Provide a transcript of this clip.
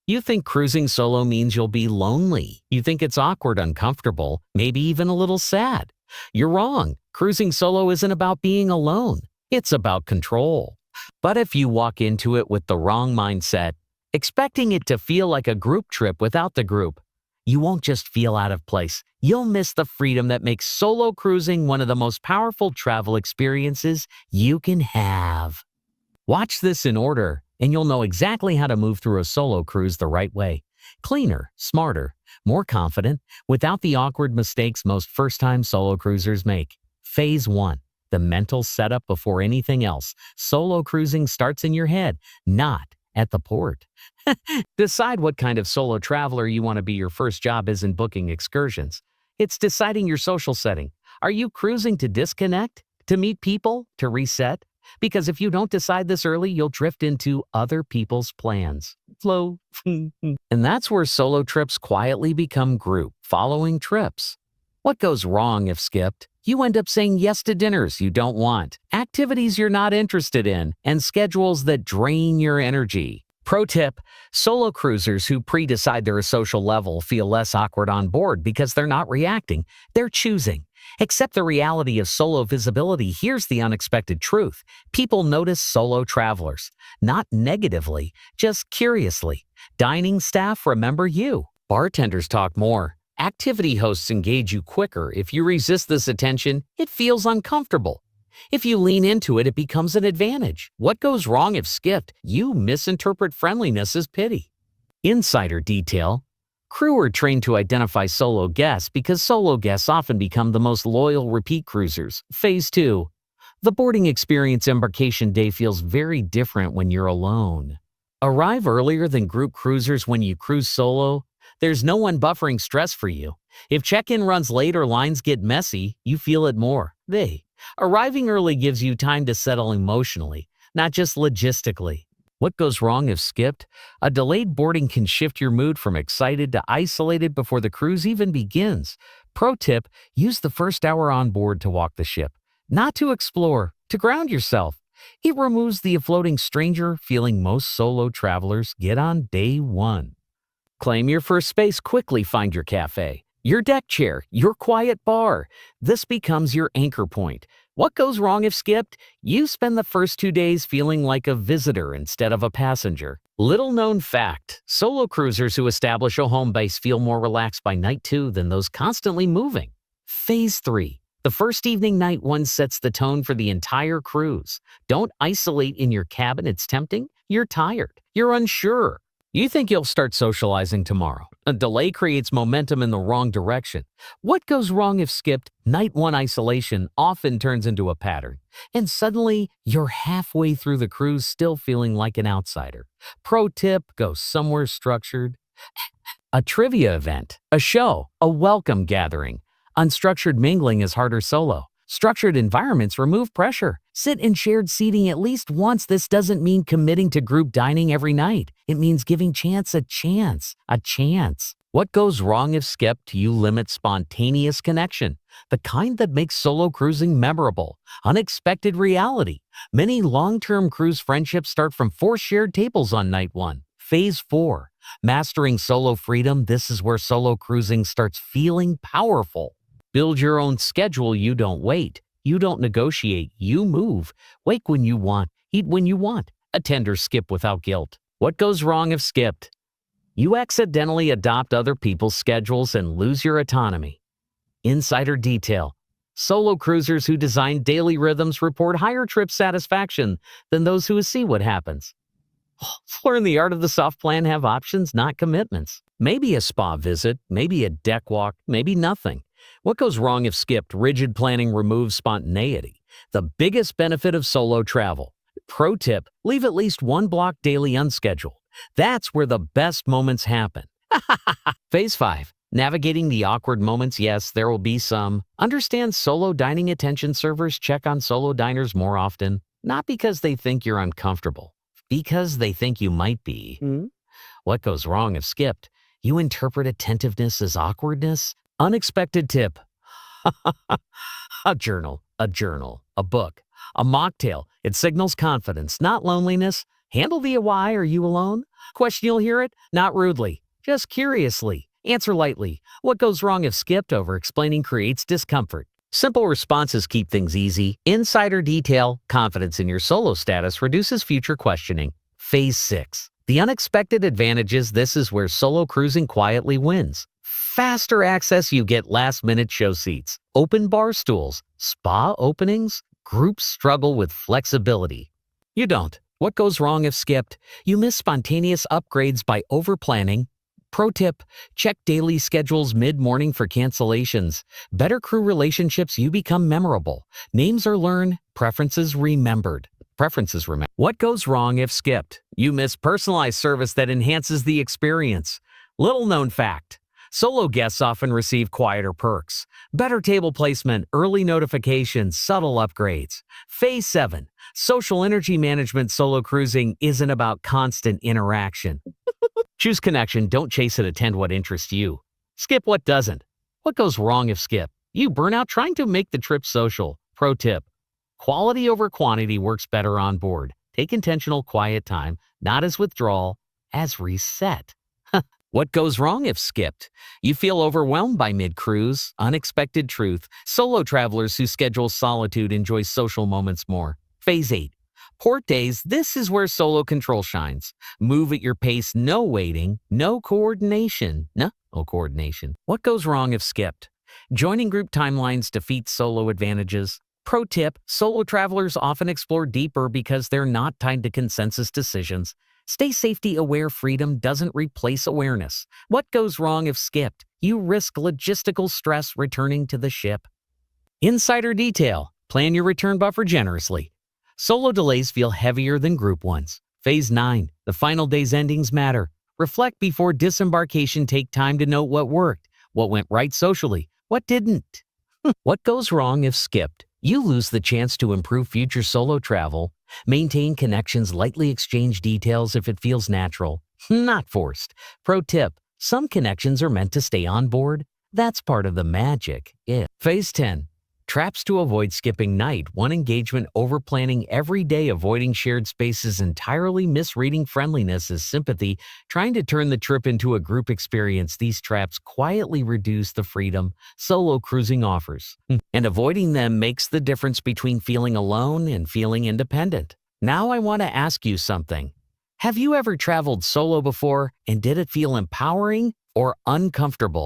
You think cruising solo means you'll be lonely. You think it's awkward, uncomfortable, maybe even a little sad. You're wrong. Cruising solo isn't about being alone. It's about control. But if you walk into it with the wrong mindset, expecting it to feel like a group trip without the group, you won't just feel out of place. You'll miss the freedom that makes solo cruising one of the most powerful travel experiences you can have. Watch this in order, and you'll know exactly how to move through a solo cruise the right way. Cleaner, smarter, more confident, without the awkward mistakes most first-time solo cruisers make. Phase 1. The mental setup before anything else. Solo cruising starts in your head, not at the port. Decide what kind of solo traveler you want to be. Your first job isn't booking excursions. It's deciding your social setting. Are you cruising to disconnect? To meet people? To reset? Because if you don't decide this early, you'll drift into other people's plans. Flow. And that's where solo trips quietly become group following trips. What goes wrong if skipped? You end up saying yes to dinners you don't want, activities you're not interested in, and schedules that drain your energy. Pro tip, solo cruisers who pre-decide their social level feel less awkward on board because they're not reacting, they're choosing. Accept the reality of solo visibility. Here's the unexpected truth. People notice solo travelers, not negatively, just curiously. Dining staff remember you. Bartenders talk more. Activity hosts engage you quicker. If you resist this attention, it feels uncomfortable. If you lean into it, it becomes an advantage. What goes wrong if skipped? You misinterpret friendliness as pity. Insider detail. Crew are trained to identify solo guests because solo guests often become the most loyal repeat cruisers. Phase 2. The boarding experience embarkation day feels very different when you're alone. Arrive earlier than group cruisers when you cruise solo. There's no one buffering stress for you. If check-in runs late or lines get messy, you feel it more. Arriving early gives you time to settle emotionally, not just logistically. What goes wrong if skipped? A delayed boarding can shift your mood from excited to isolated before the cruise even begins. Pro tip, use the first hour on board to walk the ship, not to explore, to ground yourself. It removes the floating stranger feeling most solo travelers get on day 1. Claim your first space. Quickly find your cafe, your deck chair, your quiet bar. This becomes your anchor point. What goes wrong if skipped? You spend the first 2 days feeling like a visitor instead of a passenger. Little known fact, solo cruisers who establish a home base feel more relaxed by night 2 than those constantly moving. Phase 3. The first evening, night 1 sets the tone for the entire cruise. Don't isolate in your cabin. It's tempting. You're tired. You're unsure. You think you'll start socializing tomorrow. A delay creates momentum in the wrong direction. What goes wrong if skipped? Night 1 isolation often turns into a pattern. And suddenly, you're halfway through the cruise still feeling like an outsider. Pro tip, go somewhere structured. A trivia event, a show, a welcome gathering. Unstructured mingling is harder solo. Structured environments remove pressure. Sit in shared seating at least once. This doesn't mean committing to group dining every night. It means giving chance a chance. What goes wrong if skipped? You limit spontaneous connection, the kind that makes solo cruising memorable. Unexpected reality. Many long-term cruise friendships start from 4 shared tables on night 1. Phase 4. Mastering solo freedom. This is where solo cruising starts feeling powerful. Build your own schedule. You don't wait. You don't negotiate. You move. Wake when you want. Eat when you want. Attend or skip without guilt. What goes wrong if skipped? You accidentally adopt other people's schedules and lose your autonomy. Insider detail. Solo cruisers who design daily rhythms report higher trip satisfaction than those who see what happens. Learn the art of the soft plan. Have options, not commitments. Maybe a spa visit, maybe a deck walk, maybe nothing. What goes wrong if skipped? Rigid planning removes spontaneity, the biggest benefit of solo travel. Pro tip, leave at least 1 block daily unscheduled. That's where the best moments happen. Phase 5. Navigating the awkward moments. Yes, there will be some. Understand solo dining attention servers check on solo diners more often, not because they think you're uncomfortable, because they think you might be. What goes wrong if skipped? You interpret attentiveness as awkwardness. Unexpected tip. A journal, a book, a mocktail. It signals confidence, not loneliness. Handle the why are you alone? Question you'll hear it, not rudely, just curiously. Answer lightly. What goes wrong if skipped over explaining creates discomfort? Simple responses keep things easy. Insider detail, confidence in your solo status reduces future questioning. Phase 6. The unexpected advantages. This is where solo cruising quietly wins. Faster access, you get last-minute show seats, open bar stools, spa openings. Groups struggle with flexibility. You don't. What goes wrong if skipped? You miss spontaneous upgrades by overplanning. Pro tip, check daily schedules mid-morning for cancellations. Better crew relationships, you become memorable. Names are learned, preferences remembered. What goes wrong if skipped? You miss personalized service that enhances the experience. Little known fact. Solo guests often receive quieter perks. Better table placement, early notifications, subtle upgrades. Phase 7. Social energy management. Solo cruising isn't about constant interaction. Choose connection, don't chase it, attend what interests you. Skip what doesn't. What goes wrong if skip? You burn out trying to make the trip social. Pro tip. Quality over quantity works better on board. Take intentional quiet time, not as withdrawal, as reset. What goes wrong if skipped? You feel overwhelmed by mid-cruise, unexpected truth. Solo travelers who schedule solitude enjoy social moments more. Phase 8. Port days. This is where solo control shines. Move at your pace, no waiting, no coordination. No coordination. What goes wrong if skipped? Joining group timelines defeats solo advantages. Pro tip, solo travelers often explore deeper because they're not tied to consensus decisions. Stay safety aware. Freedom doesn't replace awareness. What goes wrong if skipped? You risk logistical stress returning to the ship. Insider detail. Plan your return buffer generously. Solo delays feel heavier than group ones. Phase 9. The final day's endings matter. Reflect before disembarkation. Take time to note what worked, what went right socially, what didn't. What goes wrong if skipped? You lose the chance to improve future solo travel. Maintain connections, lightly exchange details if it feels natural, not forced. Pro tip, some connections are meant to stay on board. That's part of the magic. Phase 10. Traps to avoid. Skipping night. One engagement, over planning every day, avoiding shared spaces entirely, misreading friendliness as sympathy, trying to turn the trip into a group experience. These traps quietly reduce the freedom solo cruising offers. And avoiding them makes the difference between feeling alone and feeling independent. Now I want to ask you something. Have you ever traveled solo before, and did it feel empowering or uncomfortable?